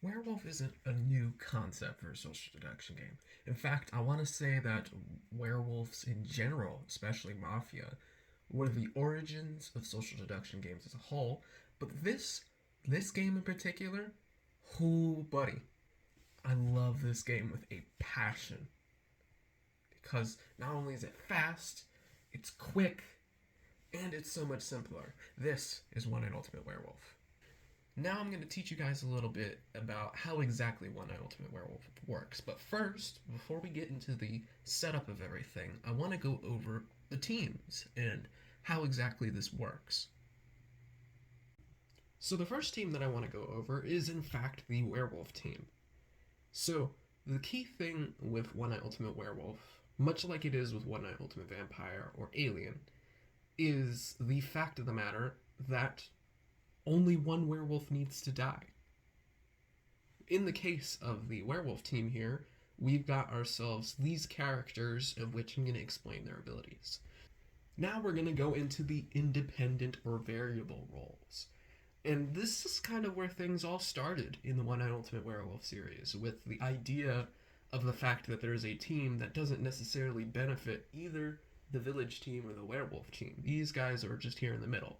Werewolf isn't a new concept for a social deduction game. In fact, I want to say that werewolves in general, especially Mafia, were the origins of social deduction games as a whole. But this game in particular, oh buddy, I love this game with a passion because not only is it fast, it's quick, and it's so much simpler. This is One Night Ultimate Werewolf. Now I'm going to teach you guys a little bit about how exactly One Night Ultimate Werewolf works. But first, before we get into the setup of everything, I want to go over the teams and how exactly this works. So the first team that I want to go over is in fact the Werewolf Team. So the key thing with One Night Ultimate Werewolf, much like it is with One Night Ultimate Vampire or Alien, is the fact of the matter that only one werewolf needs to die. In the case of the werewolf team here, we've got ourselves these characters of which I'm going to explain their abilities. Now we're going to go into the independent or variable roles. And this is kind of where things all started in the One Night Ultimate Werewolf series, with the idea of the fact that there is a team that doesn't necessarily benefit either the village team or the werewolf team. These guys are just here in the middle.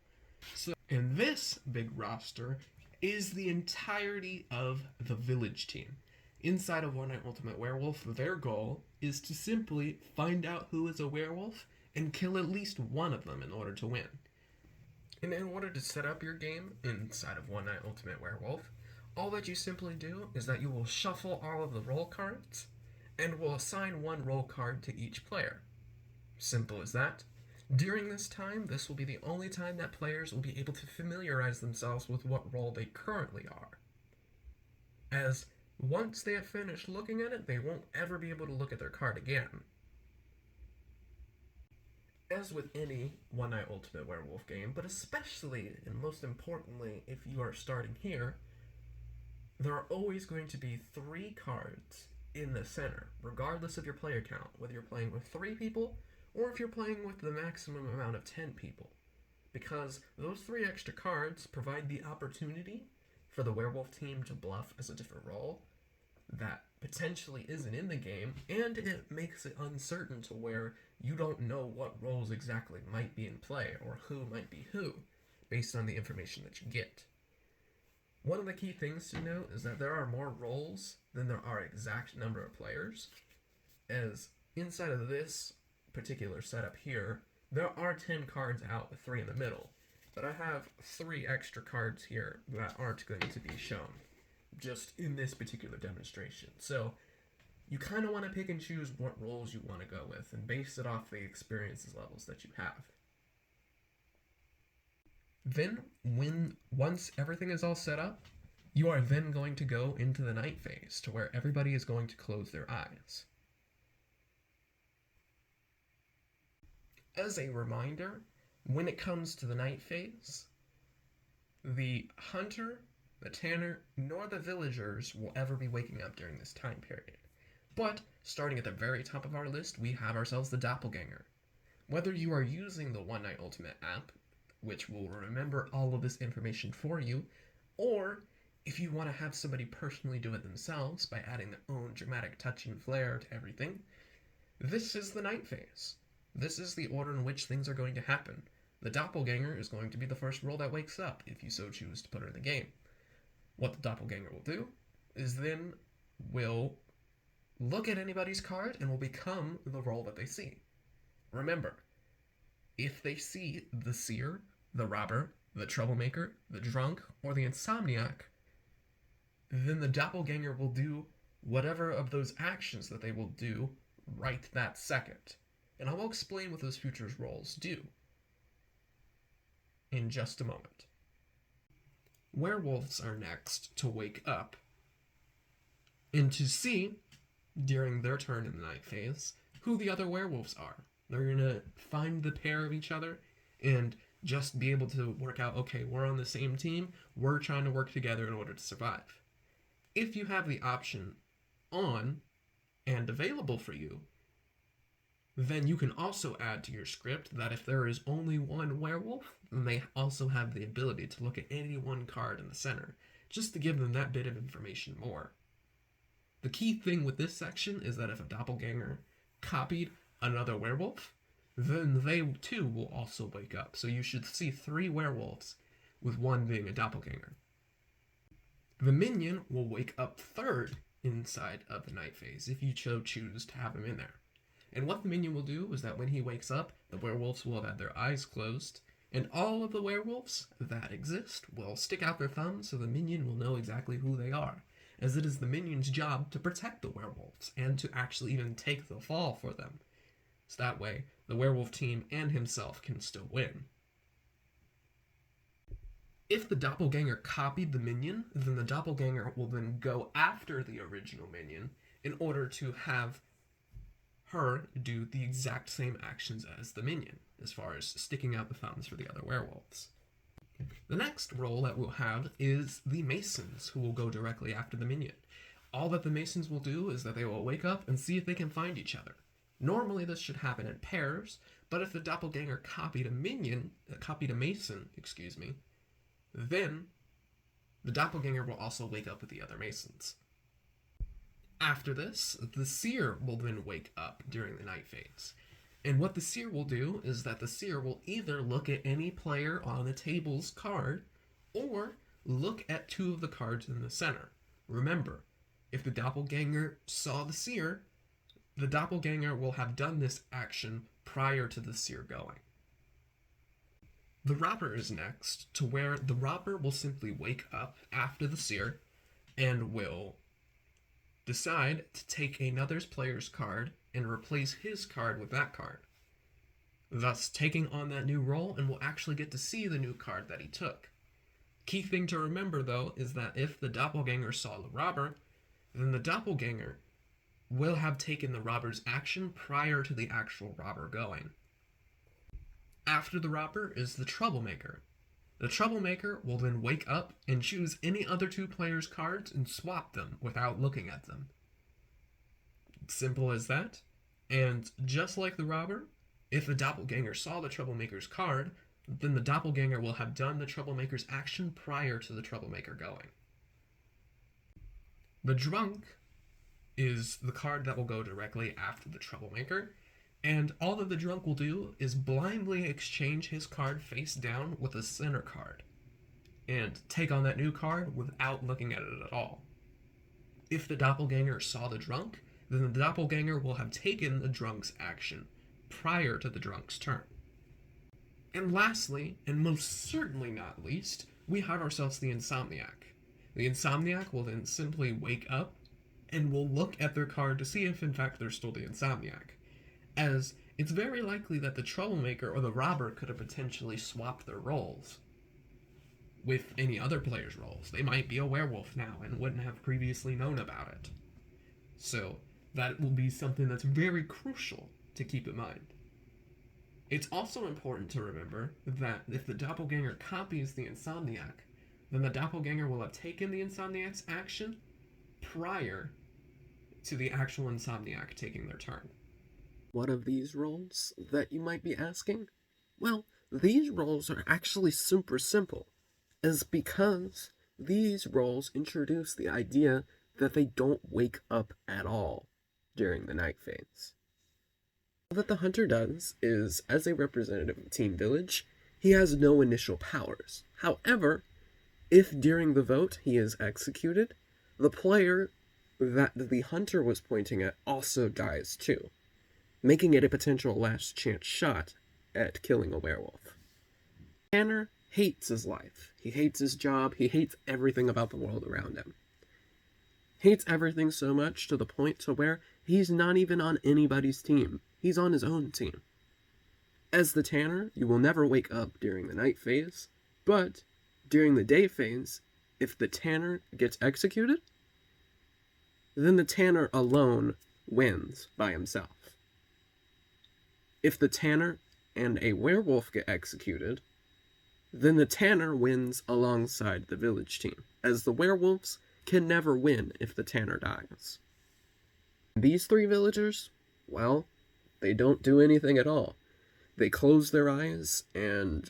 So, and this big roster is the entirety of the village team. Inside of One Night Ultimate Werewolf, their goal is to simply find out who is a werewolf and kill at least one of them in order to win. And in order to set up your game inside of One Night Ultimate Werewolf, all that you simply do is that you will shuffle all of the role cards and will assign one role card to each player. Simple as that. During this time, this will be the only time that players will be able to familiarize themselves with what role they currently are. As once they have finished looking at it, they won't ever be able to look at their card again. As with any One Night Ultimate Werewolf game, but especially and most importantly if you are starting here, there are always going to be 3 cards in the center, regardless of your player count, whether you're playing with 3 people or if you're playing with the maximum amount of 10 people, because those 3 extra cards provide the opportunity for the werewolf team to bluff as a different role that potentially isn't in the game, and it makes it uncertain to where you don't know what roles exactly might be in play or who might be who based on the information that you get. One of the key things to note is that there are more roles than there are exact number of players, as inside of this particular setup here, there are 10 cards out with 3 in the middle, but I have 3 extra cards here that aren't going to be shown just in this particular demonstration. So you kind of want to pick and choose what roles you want to go with and base it off the experiences levels that you have. Then, once everything is all set up, you are then going to go into the night phase to where everybody is going to close their eyes. As a reminder, when it comes to the night phase, the hunter, the tanner, nor the villagers will ever be waking up during this time period. But, starting at the very top of our list, we have ourselves the doppelganger. Whether you are using the One Night Ultimate app, which will remember all of this information for you, or if you want to have somebody personally do it themselves by adding their own dramatic touch and flair to everything, this is the night phase. This is the order in which things are going to happen. The doppelganger is going to be the first role that wakes up, if you so choose to put her in the game. What the doppelganger will do is then will look at anybody's card and will become the role that they see. Remember, if they see the Seer, the Robber, the Troublemaker, the Drunk, or the Insomniac, then the doppelganger will do whatever of those actions that they will do right that second. And I will explain what those futures roles do in just a moment. Werewolves are next to wake up and to see, during their turn in the night phase, who the other werewolves are. They're going to find the pair of each other and just be able to work out, okay, we're on the same team, we're trying to work together in order to survive. If you have the option on and available for you, then you can also add to your script that if there is only one werewolf, then they also have the ability to look at any one card in the center just to give them that bit of information more. The key thing with this section is that if a doppelganger copied another werewolf, then they too will also wake up. So you should see 3 werewolves, with one being a doppelganger. The minion will wake up third inside of the night phase if you choose to have him in there. And what the minion will do is that when he wakes up, the werewolves will have had their eyes closed, and all of the werewolves that exist will stick out their thumbs so the minion will know exactly who they are, as it is the minion's job to protect the werewolves and to actually even take the fall for them. So that way, the werewolf team and himself can still win. If the doppelganger copied the minion, then the doppelganger will then go after the original minion in order to have her do the exact same actions as the minion, as far as sticking out the thumbs for the other werewolves. The next role that we'll have is the Masons, who will go directly after the minion. All that the Masons will do is that they will wake up and see if they can find each other. Normally this should happen in pairs, but if the doppelganger copied a Mason, then the doppelganger will also wake up with the other Masons. After this, the Seer will then wake up during the night phase. And what the Seer will do is that the Seer will either look at any player on the table's card, or look at 2 of the cards in the center. Remember, if the doppelganger saw the Seer, the doppelganger will have done this action prior to the Seer going. The Robber is next, to where the Robber will simply wake up after the Seer and will decide to take another player's card and replace his card with that card, thus taking on that new role, and will actually get to see the new card that he took. Key thing to remember, though, is that if the doppelganger saw the Robber, then the doppelganger will have taken the Robber's action prior to the actual Robber going. After the Robber is the Troublemaker. The Troublemaker will then wake up and choose any other 2 players' cards and swap them without looking at them. Simple as that. And just like the Robber, if the Doppelganger saw the Troublemaker's card, then the Doppelganger will have done the Troublemaker's action prior to the Troublemaker going. The Drunk is the card that will go directly after the Troublemaker, and all that the Drunk will do is blindly exchange his card face down with a center card, and take on that new card without looking at it at all. If the Doppelganger saw the Drunk, then the Doppelganger will have taken the Drunk's action prior to the Drunk's turn. And lastly, and most certainly not least, we have ourselves the Insomniac. The Insomniac will then simply wake up and will look at their card to see if in fact they're still the Insomniac, as it's very likely that the Troublemaker or the Robber could have potentially swapped their roles with any other player's roles. They might be a werewolf now and wouldn't have previously known about it. So that will be something that's very crucial to keep in mind. It's also important to remember that if the Doppelganger copies the Insomniac, then the Doppelganger will have taken the Insomniac's action prior to the actual Insomniac taking their turn. What of these roles that you might be asking? Well, these roles are actually super simple, as because these roles introduce the idea that they don't wake up at all during the night phase. All that the Hunter does is, as a representative of Team Village, he has no initial powers. However, if during the vote he is executed, the player that the Hunter was pointing at also dies too, making it a potential last chance shot at killing a werewolf. Tanner hates his life. He hates his job. He hates everything about the world around him. Hates everything so much to the point to where he's not even on anybody's team. He's on his own team. As the Tanner, you will never wake up during the night phase, but during the day phase, if the Tanner gets executed, then the Tanner alone wins by himself. If the Tanner and a werewolf get executed, then the Tanner wins alongside the village team, as the werewolves can never win if the Tanner dies. These 3 villagers, well, they don't do anything at all. They close their eyes and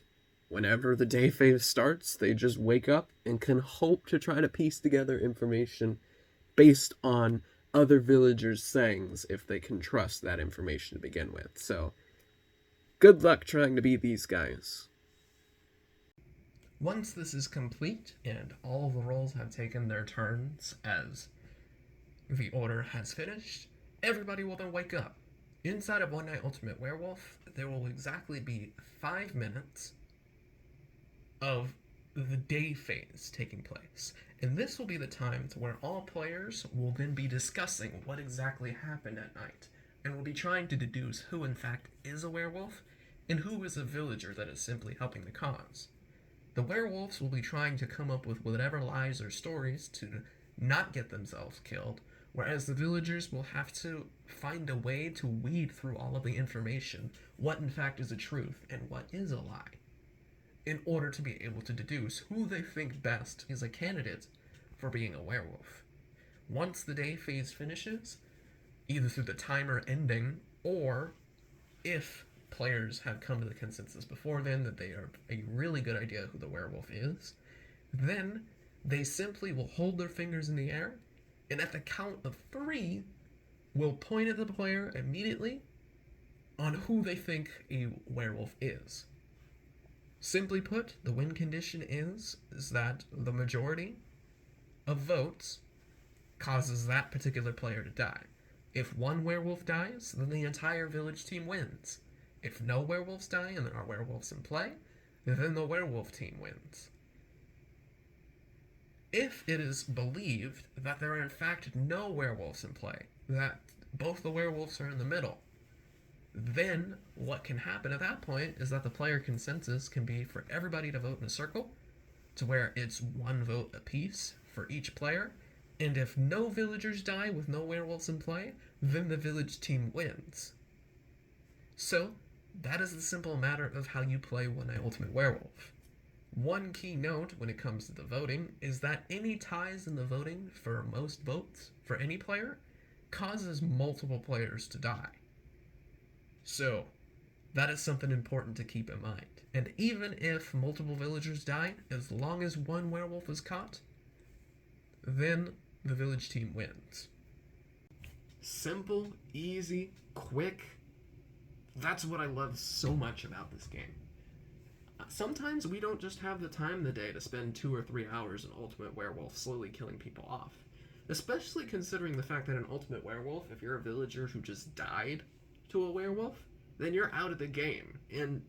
whenever the day phase starts, they just wake up and can hope to try to piece together information based on other villagers' sayings if they can trust that information to begin with. So, good luck trying to beat these guys. Once this is complete and all the roles have taken their turns as the order has finished, everybody will then wake up. Inside of One Night Ultimate Werewolf, there will exactly be 5 minutes of the day phase taking place. And this will be the time to where all players will then be discussing what exactly happened at night, and will be trying to deduce who in fact is a werewolf, and who is a villager that is simply helping the cause. The werewolves will be trying to come up with whatever lies or stories to not get themselves killed, whereas the villagers will have to find a way to weed through all of the information, what in fact is a truth and what is a lie, in order to be able to deduce who they think best is a candidate for being a werewolf. Once the day phase finishes, either through the timer ending, or if players have come to the consensus before then that they are a really good idea who the werewolf is, then they simply will hold their fingers in the air, and at the count of 3, will point at the player immediately on who they think a werewolf is. Simply put, the win condition is that the majority of votes causes that particular player to die. If one werewolf dies, then the entire village team wins. If no werewolves die and there are werewolves in play, then the werewolf team wins. If it is believed that there are in fact no werewolves in play, that both the werewolves are in the middle, then what can happen at that point is that the player consensus can be for everybody to vote in a circle, to where it's 1 vote apiece for each player, and if no villagers die with no werewolves in play, then the village team wins. So, that is the simple matter of how you play One Night Ultimate Werewolf. One key note when it comes to the voting is that any ties in the voting for most votes for any player causes multiple players to die. So, that is something important to keep in mind. And even if multiple villagers die, as long as one werewolf is caught, then the village team wins. Simple, easy, quick. That's what I love so much about this game. Sometimes we don't just have the time in the day to spend 2 or 3 hours in Ultimate Werewolf slowly killing people off. Especially considering the fact that in Ultimate Werewolf, if you're a villager who just died to a werewolf, then you're out of the game. And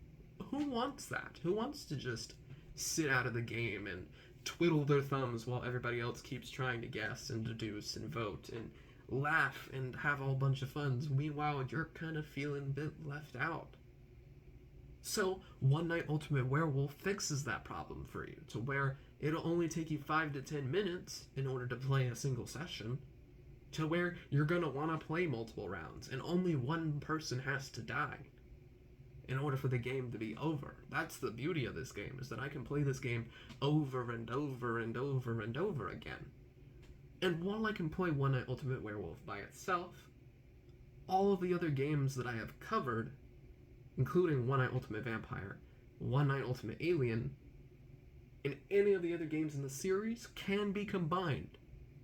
who wants that? Who wants to just sit out of the game and twiddle their thumbs while everybody else keeps trying to guess and deduce and vote and laugh and have a whole bunch of fun? Meanwhile, you're kind of feeling a bit left out. So, One Night Ultimate Werewolf fixes that problem for you, to where it'll only take you 5 to 10 minutes in order to play a single session, to where you're going to want to play multiple rounds, and only one person has to die in order for the game to be over. That's the beauty of this game, is that I can play this game over and over and over and over again. And while I can play One Night Ultimate Werewolf by itself, all of the other games that I have covered, including One Night Ultimate Vampire, One Night Ultimate Alien, and any of the other games in the series, can be combined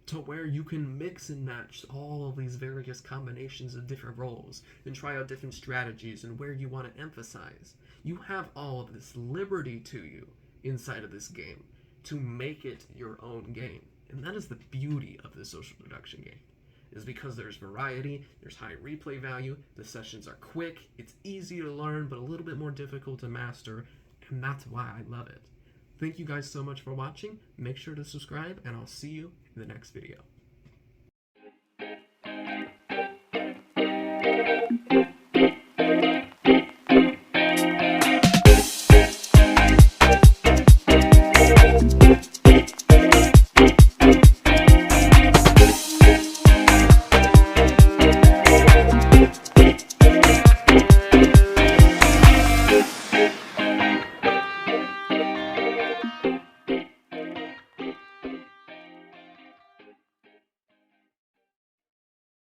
to where you can mix and match all of these various combinations of different roles and try out different strategies and where you want to emphasize. You have all of this liberty to you inside of this game to make it your own game. And that is the beauty of the social deduction game, is because there's variety, there's high replay value, the sessions are quick, it's easy to learn but a little bit more difficult to master, and that's why I love it. Thank you guys so much for watching. Make sure to subscribe, and I'll see you in the next video.